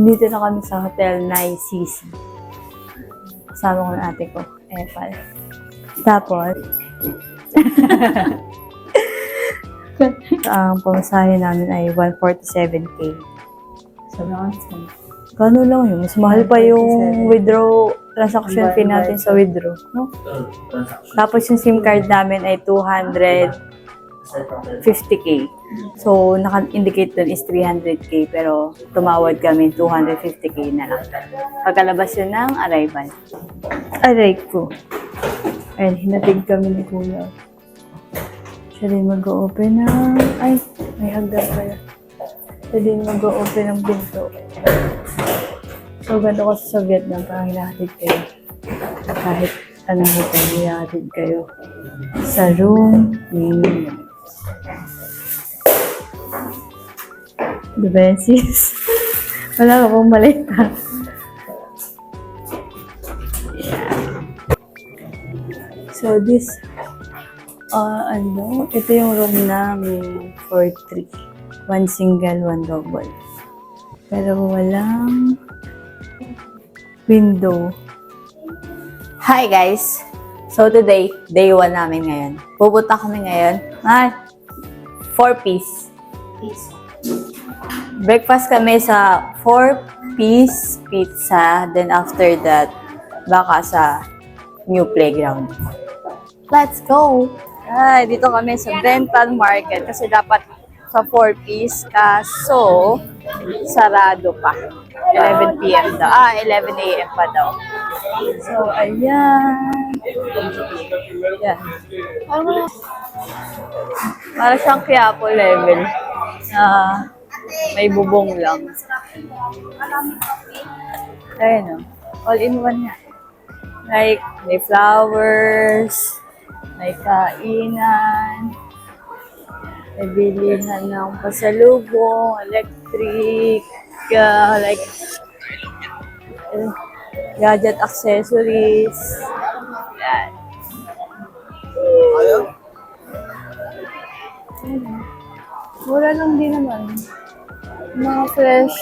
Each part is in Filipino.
Dito na kami sa Hotel Naisisi. Kasama ko ng ate ko, Epal. Tapos, ang pamasahe namin ay 147K. Sabi ko, gano'n lang yun. Mas mahal pa yung withdraw transaction fee natin sa withdraw. No? Tapos yung SIM card namin ay 250K. So, naka-indicate dun is 300K pero tumawad kami 250K na lang. Pagkalabas yun ng arrival. Aray ko. Ayun, hinatig kami ni Kuya. Siya din mag-o-open ng... Ay, may hagdan pala. Siya din mag-o-open ng pinto. So, ganito kasi sa Vietnam, parang hinahatid kayo. Kahit anong hotel, hinahatid kayo sa room ninyo. Diba yan, sis? Wala ka pong malita. So, this, ito yung room namin for 3. One single, one double. Pero walang window. Hi guys! So today, day 1 namin ngayon. Pupunta kami ngayon. 4-piece. Breakfast kami sa 4-piece pizza. Then after that, baka sa new playground. Let's go! Ay, dito kami sa Benton Market kasi dapat sa 4-piece kaso sarado pa. 11 p.m. daw. 11 a.m. pa daw. So, ayan. Yan. Para siyang Quiapo level. May bubong lang. Ayan o. All in one yan. Like, may flowers, may kainan, may bilihan ng pasalubong, electric, like, gadget accessories. Yan. Mura lang din naman. Mga fresh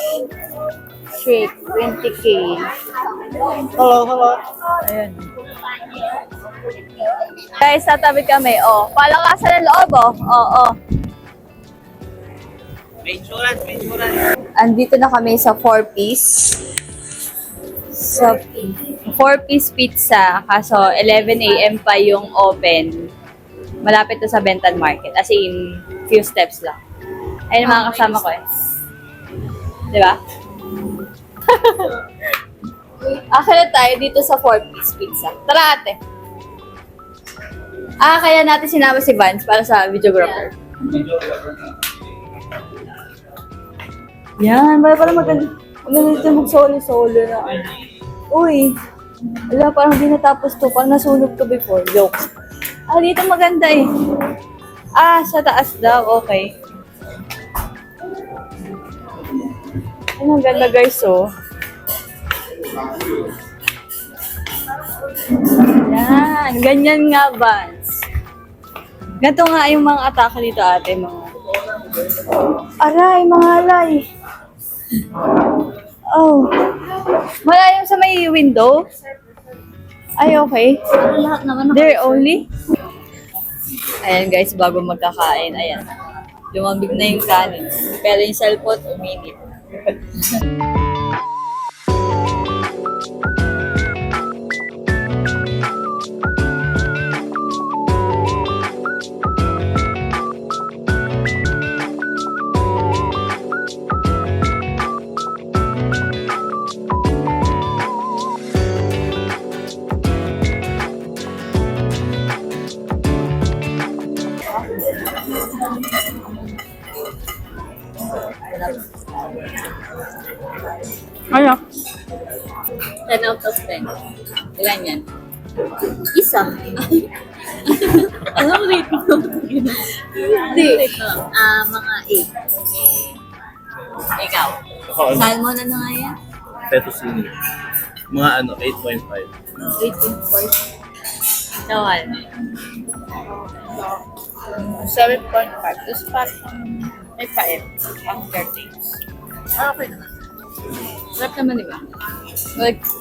shake, 20K. Hello. Ayan. Guys, tatabi kami. Palakasan ng loob, Oo. May insurance. Andito na kami sa 4-piece. Sa 4-piece pizza. Kaso 11 a.m. pa yung open. Malapit to sa Benton Market. As in, few steps lang. Ayun ang mga kasama ko eh. Diba? Akala tayo dito sa 4-piece pizza. Tara ate. Kaya natin sinama si Vance para sa videographer. Yan, para maganda. Maganda dito mag-solo-solo na. Uy, wala, parang di natapos to. Parang nasunog to before. Joke. Dito maganda eh. Sa taas daw. Okay. Ang ganda guys, Yan, ganyan nga, Vance. Ganito nga yung mga atake dito, ate, mga. Mga aray. Malayo sa may window? Ay, okay. There only? Ayan guys, bago magkakain, ayan. Lumambig na yung kanin. Pero yung cellphone, uminit. Ano? 10 out of 10. Ilan yan? Isa. Anong rate mo? Hindi. Mga 8. Ikaw? Salmon ano nga yan? Fettuccine. Mga 8.5. 8.4. Nawal. 7.5. Tapos parang may paet. Ang 13. Okay naman. Sarap naman, di ba?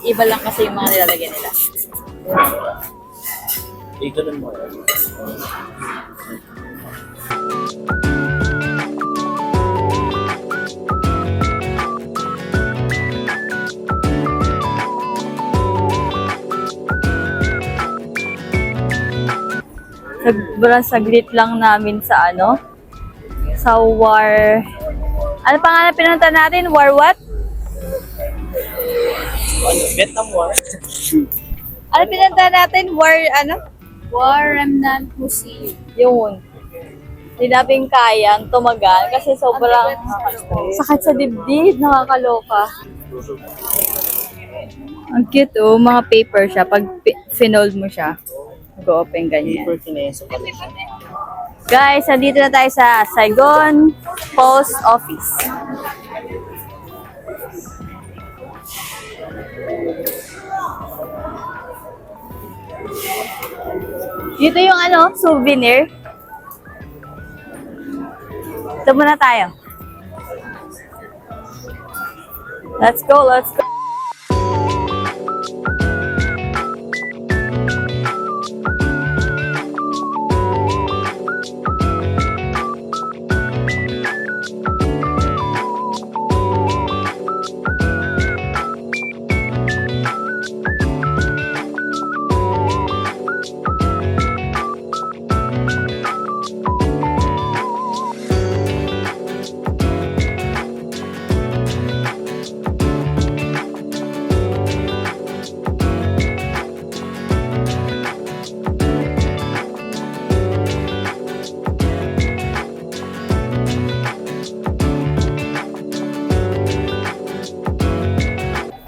Iba lang kasi yung mga nilalagyan nila. Ganun mo. Sobrang saglit lang namin sa sa War... Ano pangalan pinunta natin? War what? Vietnam War. Ano pinunta natin? War War Remnant Museum. Yun. Hindi namin kayang tumagal kasi sobrang sakit sa dibdib, nakakaloka. Ang cute mga paper siya. Pag finold mo siya, go-open ganyan. Paper kineso pala siya. Guys, nandito na tayo sa Saigon Post Office. Dito yung souvenir. Ito muna tayo. Let's go, let's go.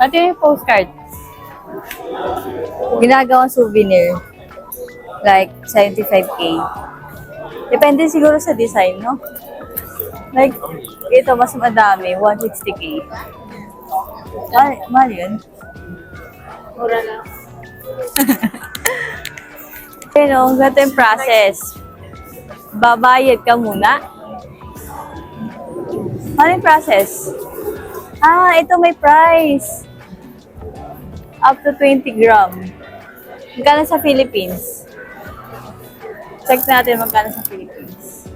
Ito yung postcard. Ginagawang souvenir. Like, 75K. Depende siguro sa design, no? Like, ito, mas madami. 160K. Mahal yun. Mura lang. Pero, ganito yung process. Babayad ka muna. Ano yung process? Ito may price. Up to 20 gram. Magkano sa Philippines? Check natin magkano sa Philippines.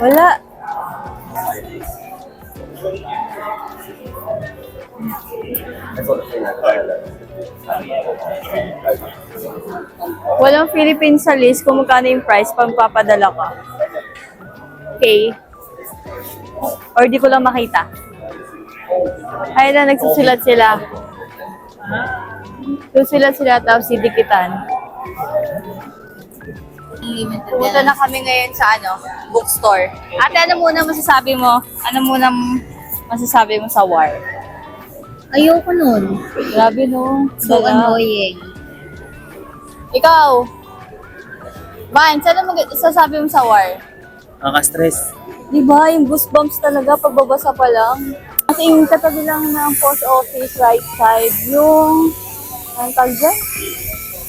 Wala. Walang Philippines sa list kung magkano yung price pag papadala ka. Okay. Or di ko lang makita. Ayun na, nagsusulat sila. Susulat sila tapos sidikitan. Pumunta na kami ngayon sa bookstore. Ate, ano muna masasabi mo? Ano muna masasabi mo sa War? Ayoko nun. Grabe no. So annoying. Ikaw, Vance, ano masasabi mo sa War? Nakaka-stress. Diba, yung goosebumps talaga pagbabasa pa lang. Kasi yung katabi lang ng post office, right side, yung, anong tawag dyan?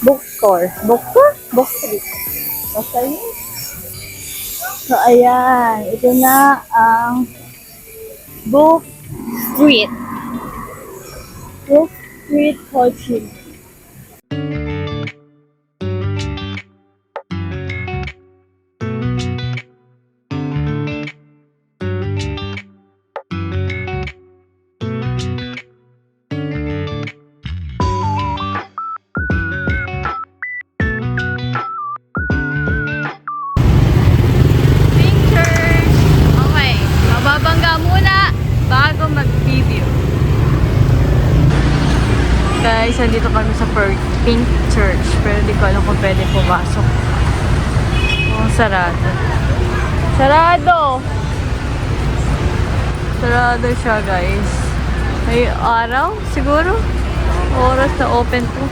Bookstore. Bookstore? Book Street. Basta yun. So, ayan. Ito na ang Book Street. Book Street Ho Chi Minh. Guys, nandito kami sa Pink Church. Pero di ko alam kung pwede pumasok. Oh, sarado. Sarado! Sarado siya, guys. May araw, siguro. Oras na open to.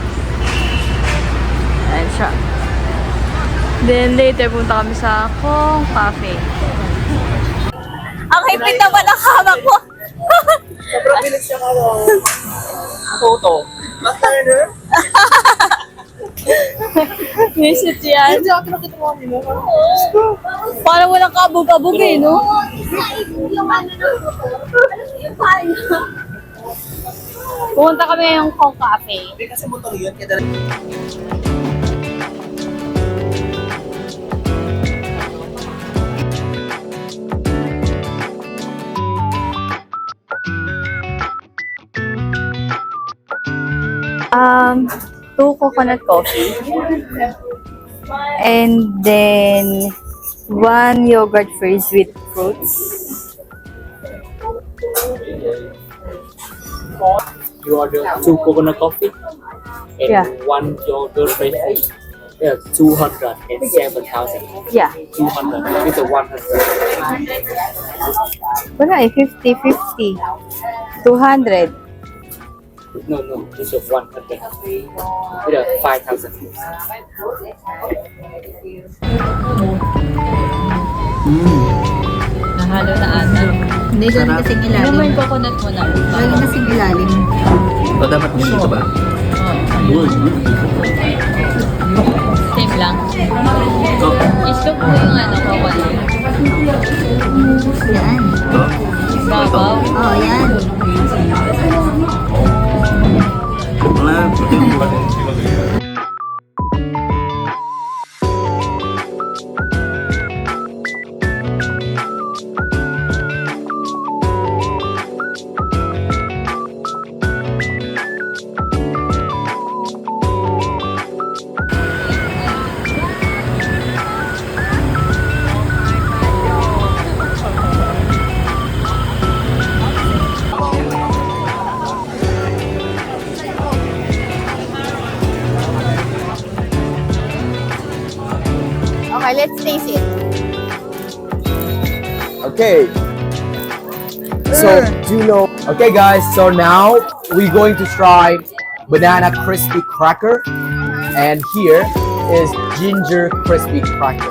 Ayan siya. Then later, punta kami sa Kong Cafe. Ang hipit naman ang hama ko! Sobrang bilis siya photo. Master. Visit yan. Hindi ako nakita mo kami mo. Parang walang kabog-kabog no? Yung ano na Pumunta kami yung Kong Cafe. Hindi kasi motor yun. Kaya dala- Two coconut coffee. And then, one yogurt freeze with fruits. You order 2 coconut coffee and Yeah. 1 yogurt fresh food. Yeah, 207,000. Yeah. 200. It's a 100. Wala eh, 50, 50. 200. No, it's a 100. It's a 5,000. Nahalo na ata. Hindi, galing kasing ilalim. Ano mo yung coconut mo na? Galing kasing ilalim. So, dapat dito ba? Same lang. Islog mo yung coconut. Yan. Babaw. Oo, yan. Okay, let's taste it. Okay. So, do you know? Okay, guys. So now we're going to try banana crispy cracker, and here is ginger crispy cracker.